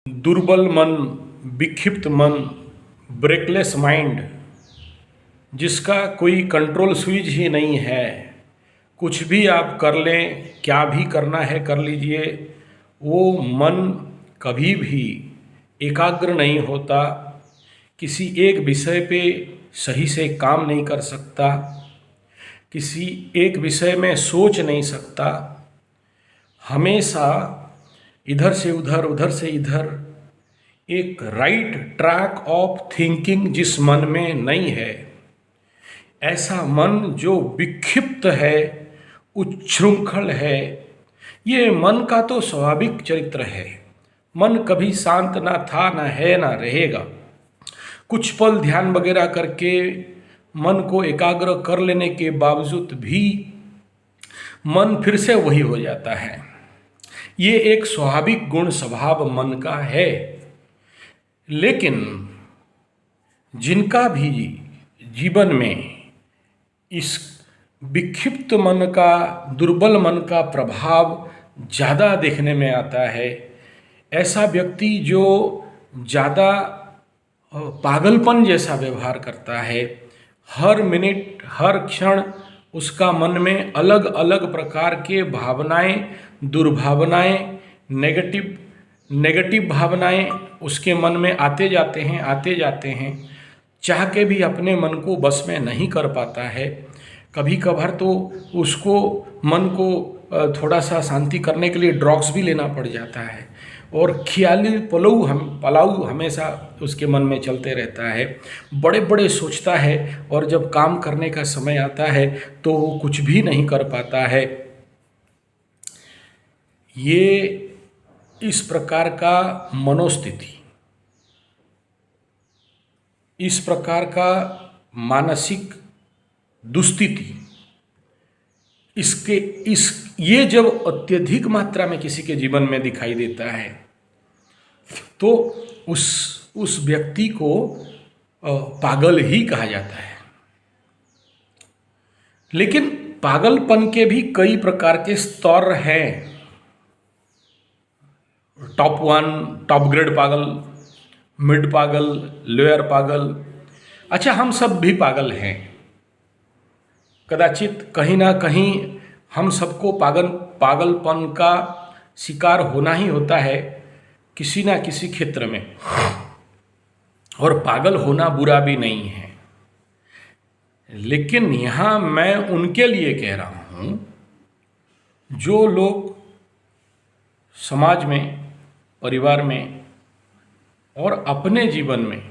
दुर्बल मन, विक्षिप्त मन, ब्रेकलेस माइंड, जिसका कोई कंट्रोल स्विच ही नहीं है। कुछ भी आप कर लें, क्या भी करना है कर लीजिए, वो मन कभी भी एकाग्र नहीं होता, किसी एक विषय पे सही से काम नहीं कर सकता, किसी एक विषय में सोच नहीं सकता, हमेशा इधर से उधर उधर से इधर। एक राइट ट्रैक ऑफ थिंकिंग जिस मन में नहीं है, ऐसा मन जो विक्षिप्त है, उच्छृंखल है, ये मन का तो स्वाभाविक चरित्र है। मन कभी शांत ना था, ना है, ना रहेगा। कुछ पल ध्यान वगैरह करके मन को एकाग्र कर लेने के बावजूद भी मन फिर से वही हो जाता है। ये एक स्वाभाविक गुण स्वभाव मन का है। लेकिन जिनका भी जीवन में इस विक्षिप्त मन का, दुर्बल मन का प्रभाव ज़्यादा देखने में आता है, ऐसा व्यक्ति जो ज़्यादा पागलपन जैसा व्यवहार करता है, हर मिनट हर क्षण उसका मन में अलग अलग प्रकार के भावनाएं, दुर्भावनाएं, नेगेटिव भावनाएं उसके मन में आते जाते हैं, चाह के भी अपने मन को बस में नहीं कर पाता है। कभी कभार तो उसको मन को थोड़ा सा शांति करने के लिए ड्रग्स भी लेना पड़ जाता है, और ख्याली पलाऊ हमेशा उसके मन में चलते रहता है। बड़े बड़े सोचता है, और जब काम करने का समय आता है तो वो कुछ भी नहीं कर पाता है। ये इस प्रकार का मनोस्थिति, इस प्रकार का मानसिक दुस्थिति, ये जब अत्यधिक मात्रा में किसी के जीवन में दिखाई देता है तो उस व्यक्ति को पागल ही कहा जाता है। लेकिन पागलपन के भी कई प्रकार के स्तर हैं। टॉप 1, टॉप ग्रेड पागल, मिड पागल, लोअर पागल। अच्छा, हम सब भी पागल हैं। कदाचित कहीं ना कहीं हम सबको पागलपन का शिकार होना ही होता है किसी ना किसी क्षेत्र में, और पागल होना बुरा भी नहीं है। लेकिन यहाँ मैं उनके लिए कह रहा हूँ जो लोग समाज में, परिवार में और अपने जीवन में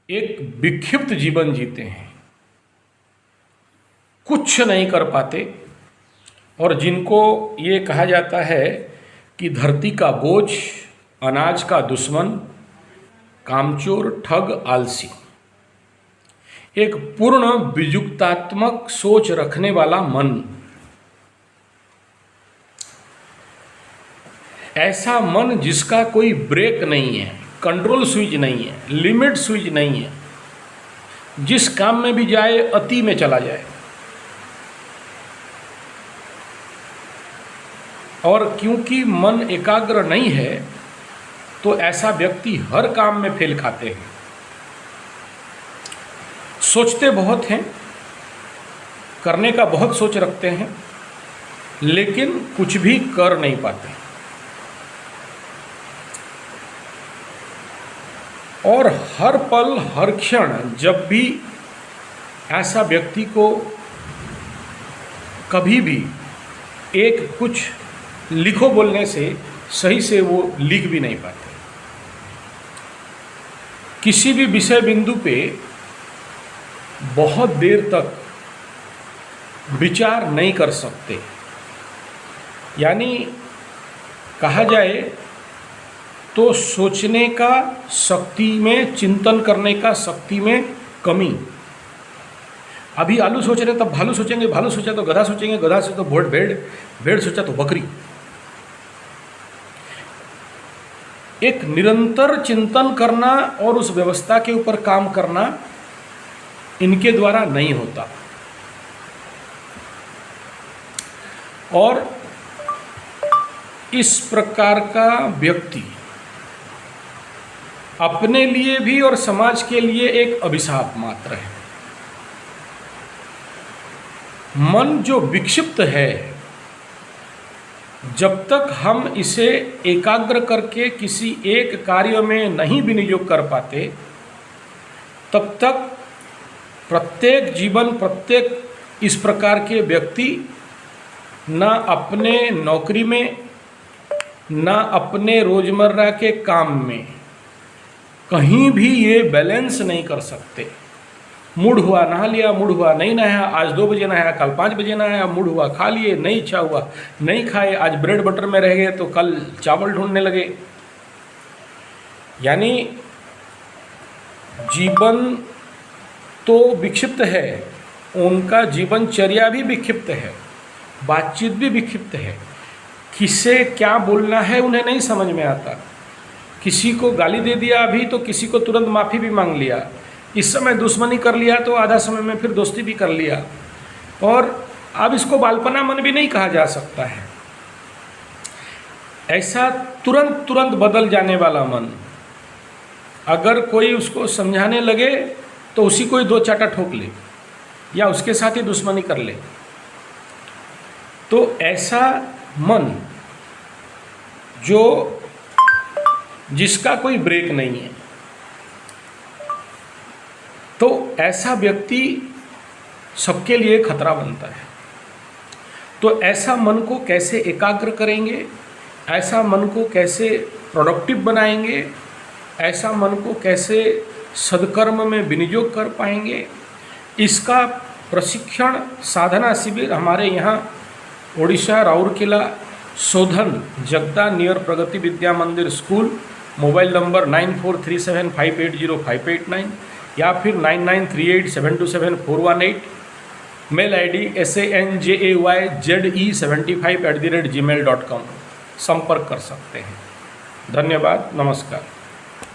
एक विक्षिप्त जीवन जीते हैं, कुछ नहीं कर पाते, और जिनको ये कहा जाता है कि धरती का बोझ, अनाज का दुश्मन, कामचोर, ठग, आलसी। एक पूर्ण विजुक्तात्मक सोच रखने वाला मन, ऐसा मन जिसका कोई ब्रेक नहीं है, कंट्रोल स्विच नहीं है, लिमिट स्विच नहीं है, जिस काम में भी जाए अति में चला जाए, और क्योंकि मन एकाग्र नहीं है तो ऐसा व्यक्ति हर काम में फेल खाते हैं। सोचते बहुत हैं, करने का बहुत सोच रखते हैं, लेकिन कुछ भी कर नहीं पाते। और हर पल हर क्षण जब भी ऐसा व्यक्ति को कभी भी एक कुछ लिखो बोलने से सही से वो लिख भी नहीं पाते, किसी भी विषय बिंदु पे बहुत देर तक विचार नहीं कर सकते। यानी कहा जाए तो सोचने का शक्ति में, चिंतन करने का शक्ति में कमी। अभी आलू सोच रहे तब भालू सोचेंगे, भालू सोचा तो गधा सोचेंगे, गधा से तो भेड़, भेड़ सोचा तो बकरी। एक निरंतर चिंतन करना और उस व्यवस्था के ऊपर काम करना इनके द्वारा नहीं होता। और इस प्रकार का व्यक्ति अपने लिए भी और समाज के लिए एक अभिशाप मात्र है। मन जो विक्षिप्त है, जब तक हम इसे एकाग्र करके किसी एक कार्य में नहीं विनियोग कर पाते, तब तक प्रत्येक जीवन, प्रत्येक इस प्रकार के व्यक्ति ना अपने नौकरी में, ना अपने रोजमर्रा के काम में कहीं भी ये बैलेंस नहीं कर सकते। मूड हुआ नहा लिया, मूड हुआ नहीं नहाया, आज 2 बजे नहाया, कल 5 बजे नहाया, मूड हुआ खा लिए, नहीं इच्छा हुआ नहीं खाए, आज ब्रेड बटर में रह गए तो कल चावल ढूंढने लगे। यानी जीवन तो विक्षिप्त है, उनका जीवनचर्या भी विक्षिप्त है, बातचीत भी विक्षिप्त है। किसे क्या बोलना है उन्हें नहीं समझ में आता। किसी को गाली दे दिया अभी तो किसी को तुरंत माफ़ी भी मांग लिया, इस समय दुश्मनी कर लिया तो आधा समय में फिर दोस्ती भी कर लिया। और अब इसको बालपना मन भी नहीं कहा जा सकता है। ऐसा तुरंत तुरंत बदल जाने वाला मन, अगर कोई उसको समझाने लगे तो उसी को ही 2 चाटा ठोक ले या उसके साथ ही दुश्मनी कर ले। तो ऐसा मन जो जिसका कोई ब्रेक नहीं है, तो ऐसा व्यक्ति सबके लिए खतरा बनता है। तो ऐसा मन को कैसे एकाग्र करेंगे, ऐसा मन को कैसे प्रोडक्टिव बनाएंगे, ऐसा मन को कैसे सदकर्म में विनियोग कर पाएंगे, इसका प्रशिक्षण साधना शिविर हमारे यहाँ ओडिशा राउरकेला सोधन जगदा नियर प्रगति विद्या मंदिर स्कूल, मोबाइल नंबर 9437580589 या फिर 9938727418, मेल ID sanjayze75@gmail.com संपर्क कर सकते हैं। धन्यवाद, नमस्कार।